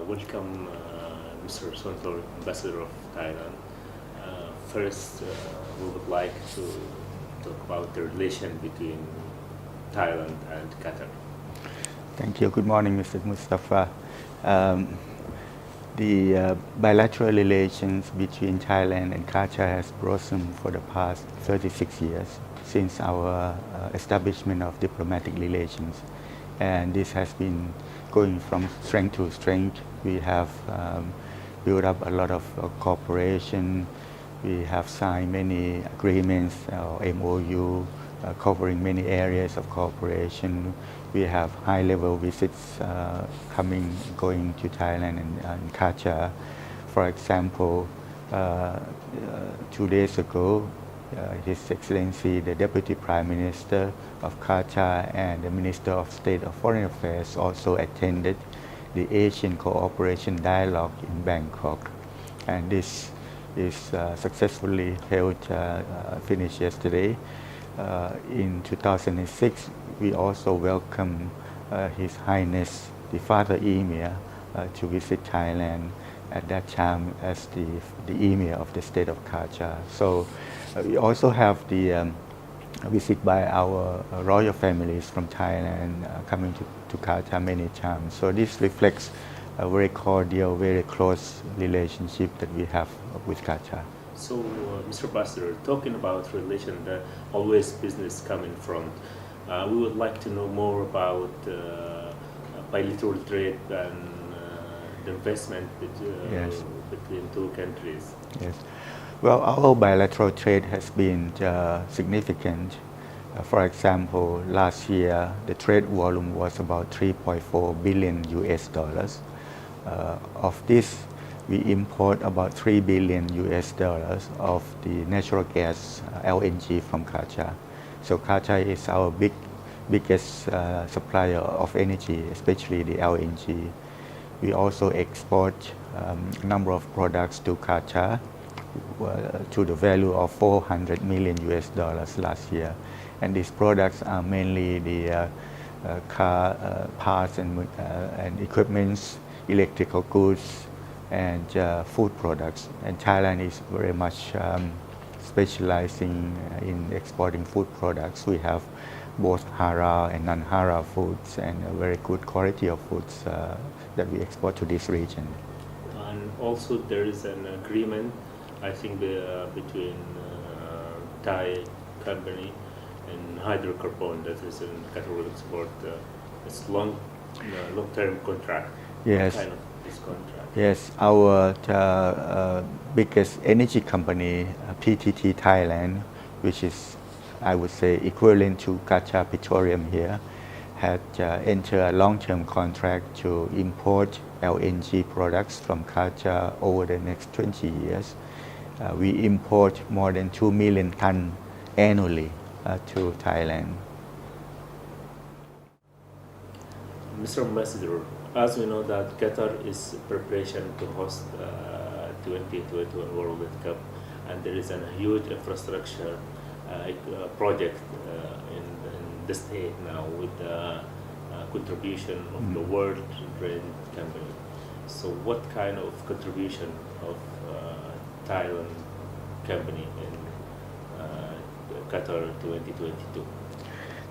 welcome Mr. Sontor, Ambassador of Thailand. First, we would like to talk about the relation between Thailand and Qatar. Thank you. Good morning, Mr. Mustafa. The bilateral relations between Thailand and Qatar has blossomed for the past 36 years since our establishment of diplomatic relations. And this has been going from strength to strength. We have built up a lot of cooperation. We have signed many agreements, MOU, covering many areas of cooperation. We have high-level visits going to Thailand and Qatar. For example, 2 days ago, His Excellency, the Deputy Prime Minister of Qatar and the Minister of State of Foreign Affairs also attended the Asian Cooperation Dialogue in Bangkok. And this is successfully held, finished yesterday. In 2006, we also welcomed His Highness the Father Emir to visit Thailand at that time as the Emir of the State of Qatar. So we also have the visit by our royal families from Thailand coming to Qatar many times. So this reflects a very cordial, very close relationship that we have with Qatar. So, Mr. Ambassador, talking about relation, always business coming from, we would like to know more about bilateral trade and the investment between two countries. Yes. Well, our bilateral trade has been significant. For example, last year the trade volume was about 3.4 billion US dollars. Of this, we import about 3 billion US dollars of the natural gas LNG from Qatar. So Qatar is our biggest supplier of energy, especially the LNG. We also export a number of products to Qatar to the value of 400 million US dollars last year. And these products are mainly the car parts and equipments, electrical goods, and food products. And Thailand is very much specializing in exporting food products. We have both halal and non-halal foods and a very good quality of foods that we export to this region. And also there is an agreement, I think, between Thai company and hydrocarbon that is in Qatar will export. It's long-term contract. Yes. What kind of this contract? Yes, our biggest energy company, PTT Thailand, which is, I would say, equivalent to Qatar Petroleum here, had entered a long-term contract to import LNG products from Qatar over the next 20 years. We import more than 2 million tons annually to Thailand. Mr. Ambassador, as we know that Qatar is preparation to host 2022 World Cup, and there is a huge infrastructure project in the state now with the contribution of the World Trade Company. So what kind of contribution of Thailand company in Qatar 2022?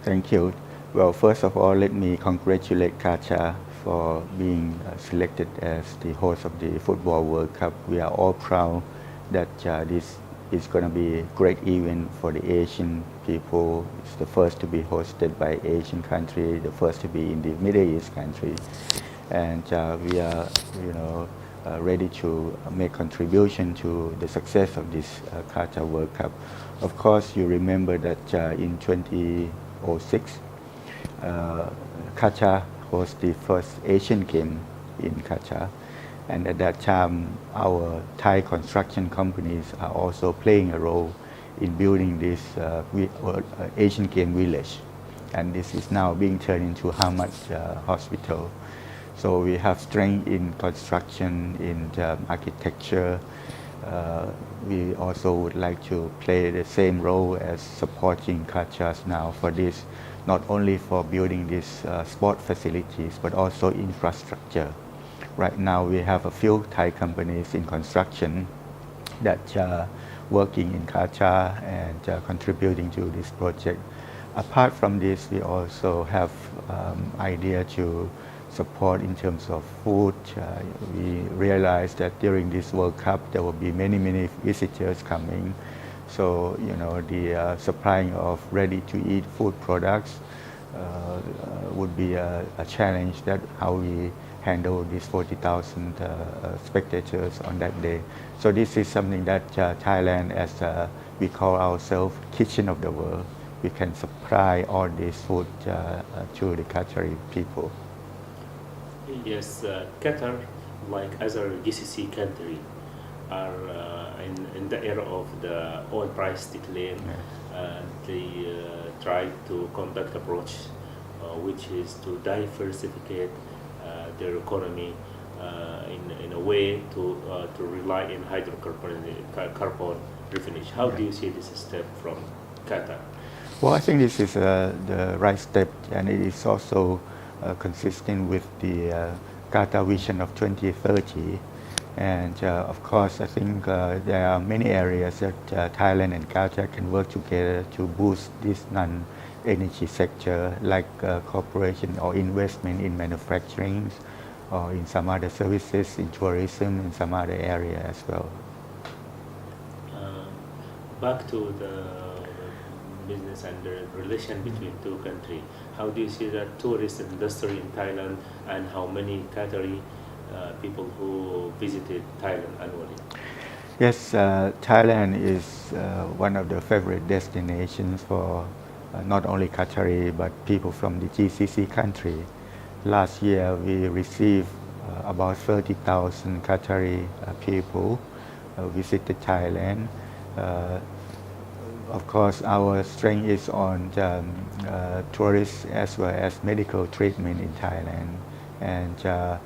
Thank you. Well, first of all, let me congratulate Qatar for being selected as the host of the Football World Cup. We are all proud that this is going to be a great event for the Asian people. It's the first to be hosted by Asian country, the first to be in the Middle East country. And we are, ready to make contribution to the success of this Qatar World Cup. Of course, you remember that in 2006, Qatar hosted the first Asian game in Qatar. And at that time, our Thai construction companies are also playing a role in building this Asian game village. And this is now being turned into Hamad Hospital. So we have strength in construction, in architecture. We also would like to play the same role as supporting Qatar now for this, not only for building these sport facilities, but also infrastructure. right now we have a few Thai companies in construction that are working in Qatar and contributing to this project. Apart from this, we also have idea to support in terms of food. We realized that during this World Cup there will be many visitors coming. So the supplying of ready-to-eat food products would be a challenge. That how we handle these 40,000 spectators on that day. So this is something that Thailand, as we call ourselves kitchen of the world, we can supply all this food to the Qatari people. Yes, Qatar, like other GCC country, are in the era of the oil price decline. They try to conduct approach, which is to diversify their economy in a way to rely in carbon revenue. How do you see this step from Qatar? Well, I think this is the right step, and it is also consistent with the Qatar vision of 2030. And of course, I think there are many areas that Thailand and Qatar can work together to boost this non-energy sector, like cooperation or investment in manufacturing, or in some other services, in tourism, in some other area as well. Back to the business and the relation between two countries. How do you see the tourist industry in Thailand, and how many Qatari people who visited Thailand annually? Yes, Thailand is one of the favorite destinations for not only Qatari but people from the GCC country. Last year we received about 30,000 Qatari people visited Thailand. Of course, our strength is on tourists as well as medical treatment in Thailand, and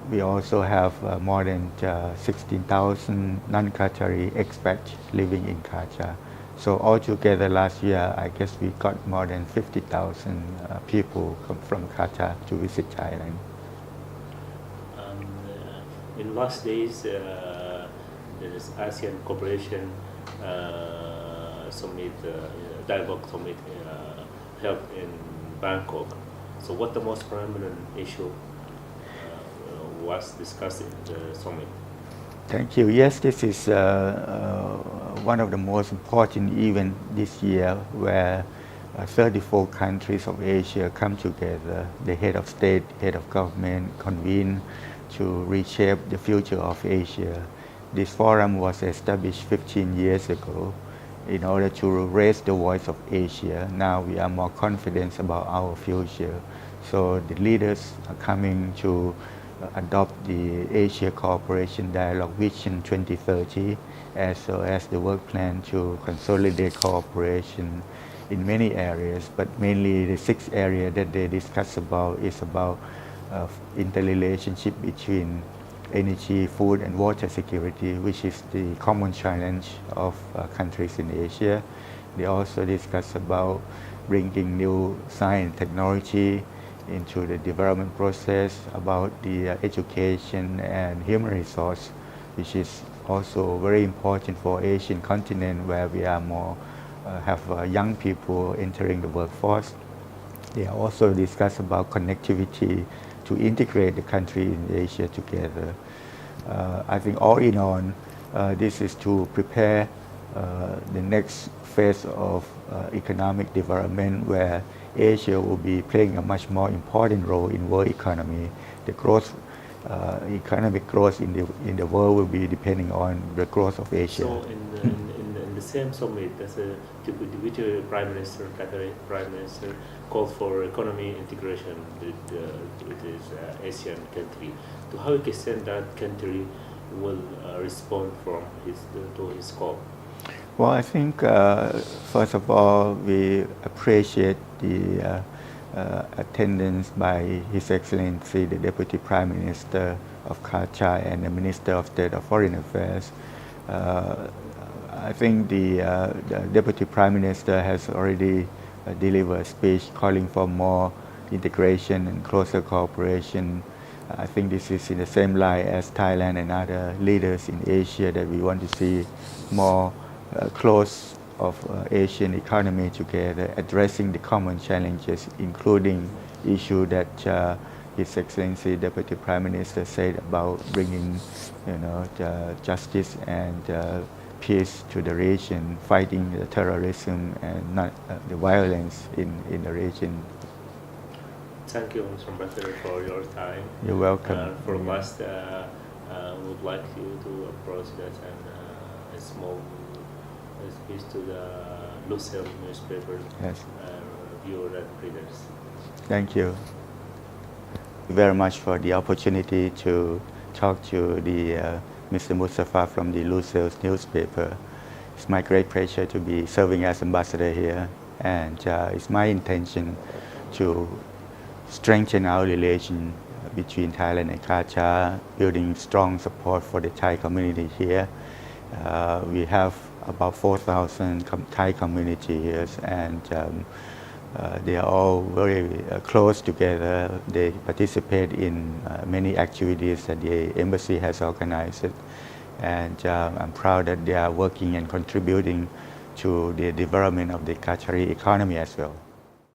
we also have more than 16,000 non-Qatari expats living in Qatar. So altogether last year, I guess we got more than 50,000 people from Qatar to visit Thailand. In last days, there is ASEAN Cooperation Summit, Dialogue Summit held in Bangkok. So what the most prominent issue was discussed in the summit? Thank you. Yes, this is one of the most important events this year, where 34 countries of Asia come together. The head of state, head of government convene to reshape the future of Asia. This forum was established 15 years ago in order to raise the voice of Asia. Now we are more confident about our future. So the leaders are coming to adopt the Asia Cooperation Dialogue Vision 2030, as well as the work plan to consolidate cooperation in many areas, but mainly the 6 areas that they discuss about is about interrelationship between energy, food, and water security, which is the common challenge of countries in Asia. They also discuss about bringing new science and technology into the development process, about the education and human resource, which is also very important for Asian continent, where we are more have young people entering the workforce. They also discuss about connectivity to integrate the country in Asia together. I think all in all, this is to prepare the next phase of economic development, where Asia will be playing a much more important role in world economy. The growth, economic growth in the world will be depending on the growth of Asia. So in the same summit, as a Deputy Prime Minister, Qatari Prime Minister, called for economy integration with this Asian country. To how extent that country will respond to his call? Well, I think first of all, we appreciate the attendance by His Excellency the Deputy Prime Minister of Qatar and the Minister of State of Foreign Affairs. I think the Deputy Prime Minister has already delivered a speech calling for more integration and closer cooperation I think this is in the same line as Thailand and other leaders in Asia that we want to see more close of Asian economy together, addressing the common challenges, including issue that His Excellency Deputy Prime Minister said about bringing, the justice and peace to the region, fighting the terrorism and not the violence in the region. Thank you, Mr. Ambassador, for your time. You're welcome. For last, would like you to approach that and a small speech to the Lusail newspaper Yes. viewer and readers. Thank you very much for the opportunity to talk to the Mr. Mustafa from the Lusail newspaper. It's my great pleasure to be serving as ambassador here, and it's my intention to strengthen our relation between Thailand and Qatar, building strong support for the Thai community here. We have about 4,000 Thai community here, and they are all very close together. They participate in many activities that the embassy has organized, and I'm proud that they are working and contributing to the development of the Qatari economy as well.